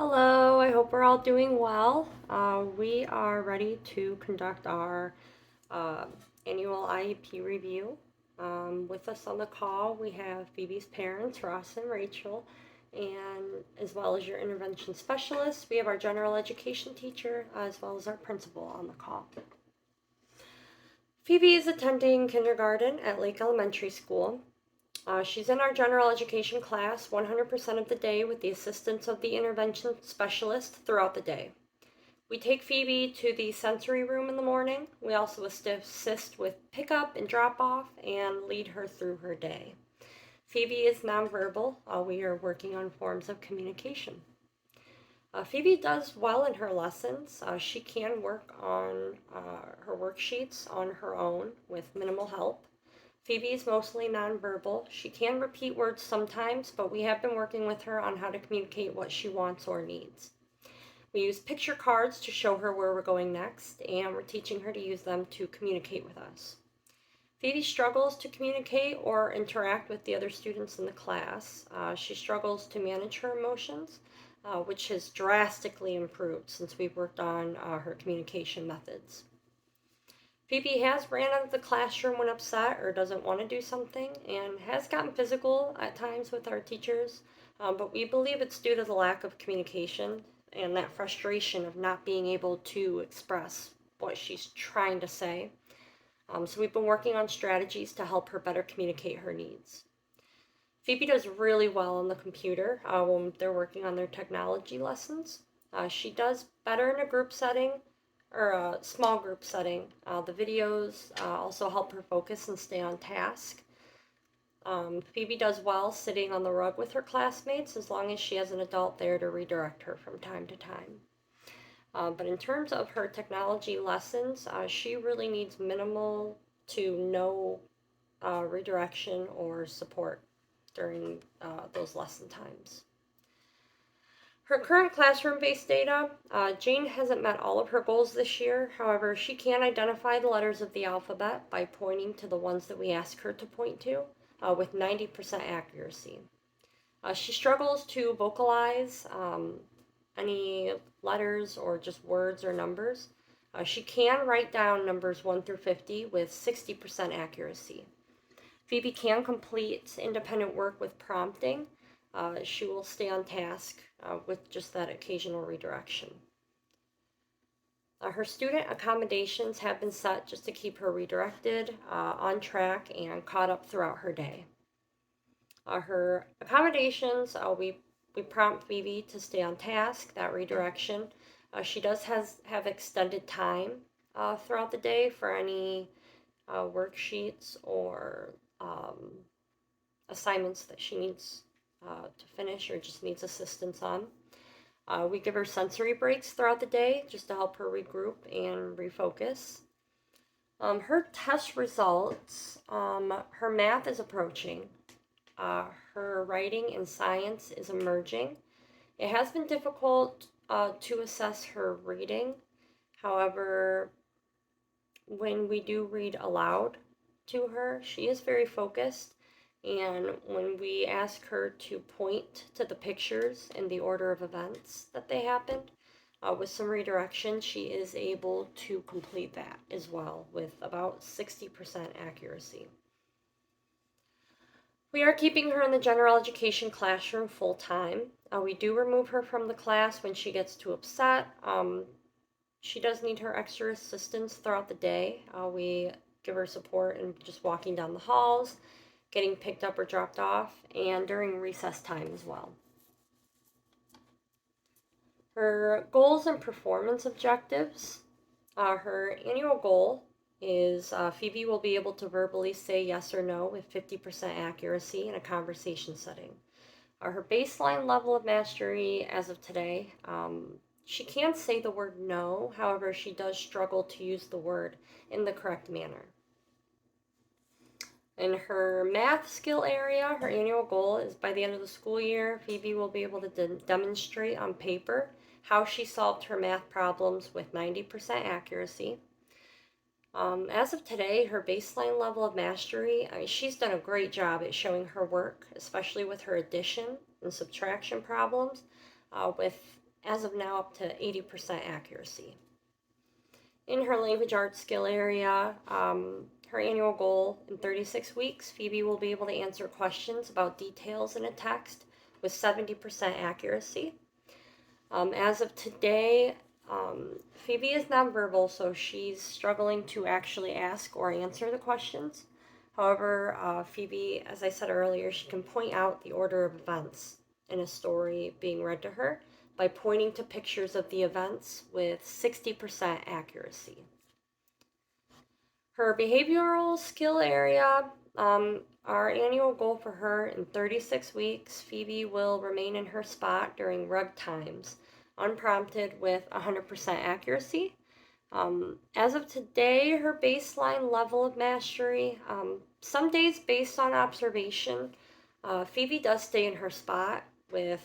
Hello, I hope we're all doing well. We are ready to conduct our uh, annual IEP review. With us on the call, we have Phoebe's parents, Ross and Rachel, and as well as your intervention specialist. We have our general education teacher, as well as our principal on the call. Phoebe is attending kindergarten at Lake Elementary School. She's in our general education class 100% of the day with the assistance of the intervention specialist throughout the day. We take Phoebe to the sensory room in the morning. We also assist with pickup and drop off and lead her through her day. Phoebe is nonverbal. We are working on forms of communication. Phoebe does well in her lessons. She can work on her worksheets on her own with minimal help. Phoebe is mostly nonverbal. She can repeat words sometimes, but we have been working with her on how to communicate what she wants or needs. We use picture cards to show her where we're going next, and we're teaching her to use them to communicate with us. Phoebe struggles to communicate or interact with the other students in the class. She struggles to manage her emotions, which has drastically improved since we've worked on her communication methods. Phoebe has ran out of the classroom when upset or doesn't want to do something and has gotten physical at times with our teachers, but we believe it's due to the lack of communication and that frustration of not being able to express what she's trying to say. So we've been working on strategies to help her better communicate her needs. Phoebe does really well on the computer when they're working on their technology lessons. She does better in a group setting or a small group setting. The videos also help her focus and stay on task. Phoebe does well sitting on the rug with her classmates as long as she has an adult there to redirect her from time to time. But in terms of her technology lessons, she really needs minimal to no redirection or support during those lesson times. Her current classroom-based data, Jane hasn't met all of her goals this year. However, she can identify the letters of the alphabet by pointing to the ones that we ask her to point to with 90% accuracy. She struggles to vocalize any letters or just words or numbers. She can write down numbers 1 through 50 with 60% accuracy. Phoebe can complete independent work with prompting. She will stay on task with just that occasional redirection. Her student accommodations have been set just to keep her redirected, on track, and caught up throughout her day. Her accommodations, we prompt Phoebe to stay on task, that redirection. She does have extended time throughout the day for any worksheets or assignments that she needs to finish or just needs assistance on. We give her sensory breaks throughout the day just to help her regroup and refocus. Her test results, her math is approaching. Her writing and science is emerging. It has been difficult to assess her reading. However, when we do read aloud to her, she is very focused. And when we ask her to point to the pictures in the order of events that they happened, with some redirection, she is able to complete that as well with about 60% accuracy. We are keeping her in the general education classroom full time. We do remove her from the class when she gets too upset. She does need her extra assistance throughout the day. We give her support in just walking down the halls, getting picked up or dropped off, and during recess time as well. Her goals and performance objectives. Her annual goal is Phoebe will be able to verbally say yes or no with 50% accuracy in a conversation setting. Her baseline level of mastery as of today, she can say the word no, however, she does struggle to use the word in the correct manner. In her math skill area, her annual goal is by the end of the school year, Phoebe will be able to demonstrate on paper how she solved her math problems with 90% accuracy. As of today, her baseline level of mastery, she's done a great job at showing her work, especially with her addition and subtraction problems, with as of now, up to 80% accuracy. In her language arts skill area, her annual goal in 36 weeks, Phoebe will be able to answer questions about details in a text with 70% accuracy. As of today, Phoebe is nonverbal, so she's struggling to actually ask or answer the questions. However, Phoebe, as I said earlier, she can point out the order of events in a story being read to her by pointing to pictures of the events with 60% accuracy. Her behavioral skill area, our annual goal for her in 36 weeks, Phoebe will remain in her spot during rug times, unprompted with 100% accuracy. As of today, her baseline level of mastery, some days based on observation, Phoebe does stay in her spot with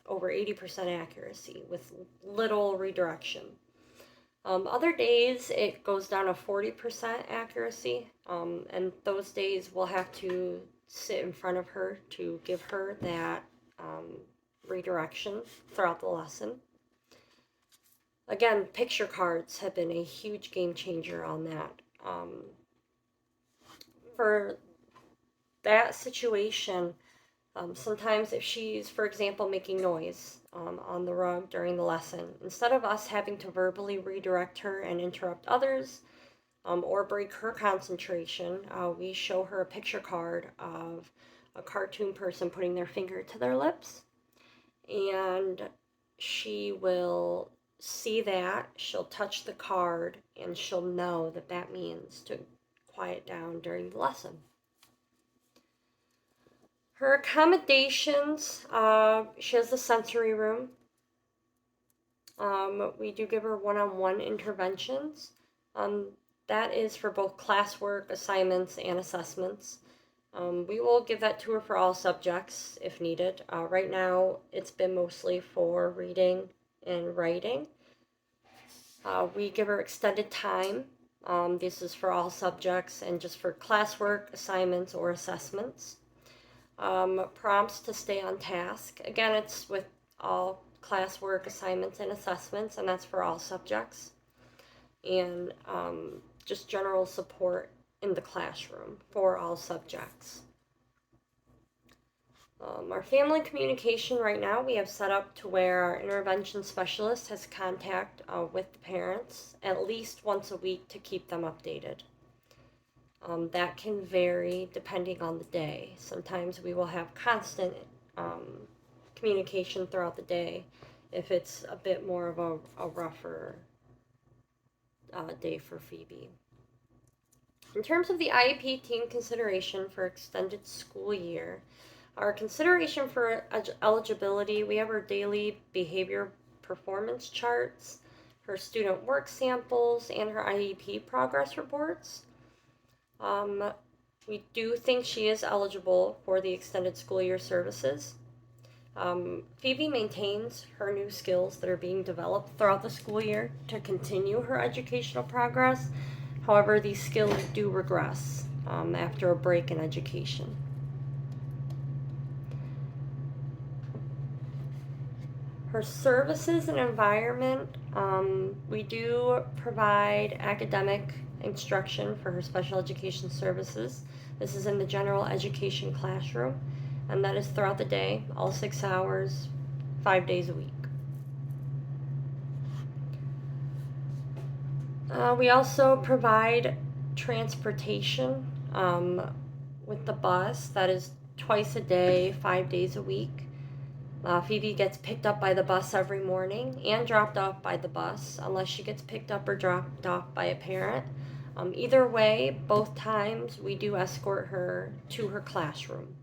over 80% accuracy with little redirection. Other days it goes down to 40% accuracy, and those days we'll have to sit in front of her to give her that redirection throughout the lesson. Again, picture cards have been a huge game changer on that. For that situation, sometimes if she's, for example, making noise on the rug during the lesson, instead of us having to verbally redirect her and interrupt others or break her concentration, we show her a picture card of a cartoon person putting their finger to their lips, and she will see that, she'll touch the card, and she'll know that that means to quiet down during the lesson. Her accommodations, she has the sensory room. We do give her one-on-one interventions. That is for both classwork, assignments, and assessments. We will give that to her for all subjects if needed. Right now, it's been mostly for reading and writing. We give her extended time. This is for all subjects and just for classwork, assignments, or assessments. Prompts to stay on task. Again, it's with all classwork, assignments, and assessments, and that's for all subjects. And just general support in the classroom for all subjects. Our family communication right now, we have set up to where our intervention specialist has contact with the parents at least once a week to keep them updated. That can vary depending on the day. Sometimes we will have constant communication throughout the day if it's a bit more of a rougher day for Phoebe. In terms of the IEP team consideration for extended school year, our consideration for eligibility, we have our daily behavior performance charts, her student work samples, and her IEP progress reports. We do think she is eligible for the extended school year services. Phoebe maintains her new skills that are being developed throughout the school year to continue her educational progress. However, these skills do regress after a break in education. Her services and environment, we do provide academic instruction for her special education services. This is in the general education classroom, and that is throughout the day, all 6 hours, 5 days a week. We also provide transportation with the bus. That is twice a day, 5 days a week. Phoebe gets picked up by the bus every morning and dropped off by the bus, unless she gets picked up or dropped off by a parent. Either way, both times we do escort her to her classroom.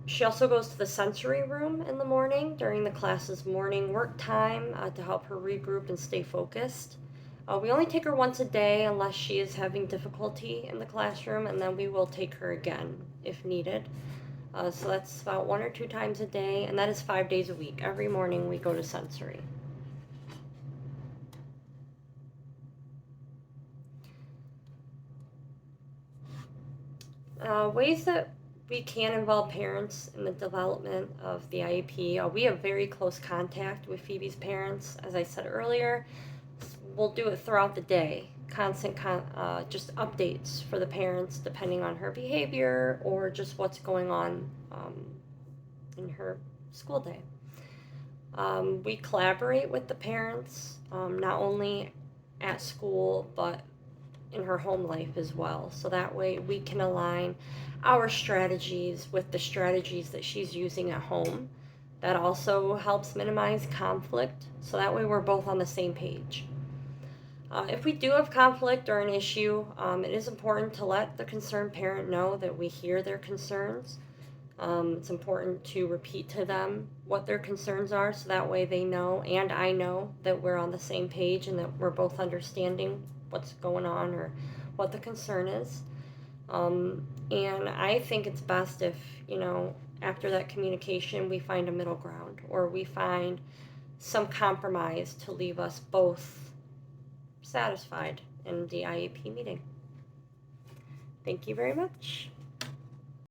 She also goes to the sensory room in the morning during the class's morning work time to help her regroup and stay focused. We only take her once a day unless she is having difficulty in the classroom, and then we will take her again if needed. So that's about 1 or 2 times a day, and that is 5 days a week. Every morning we go to sensory. Ways that we can involve parents in the development of the IEP. We have very close contact with Phoebe's parents. As I said earlier, we'll do it throughout the day. Constant, just updates for the parents depending on her behavior or just what's going on in her school day. We collaborate with the parents, not only at school, but in her home life as well. So that way we can align our strategies with the strategies that she's using at home. That also helps minimize conflict. So that way we're both on the same page. If we do have conflict or an issue, it is important to let the concerned parent know that we hear their concerns. It's important to repeat to them what their concerns are so that way they know and I know that we're on the same page and that we're both understanding what's going on or what the concern is. And I think it's best if, after that communication, we find a middle ground or we find some compromise to leave us both satisfied in the IEP meeting. Thank you very much.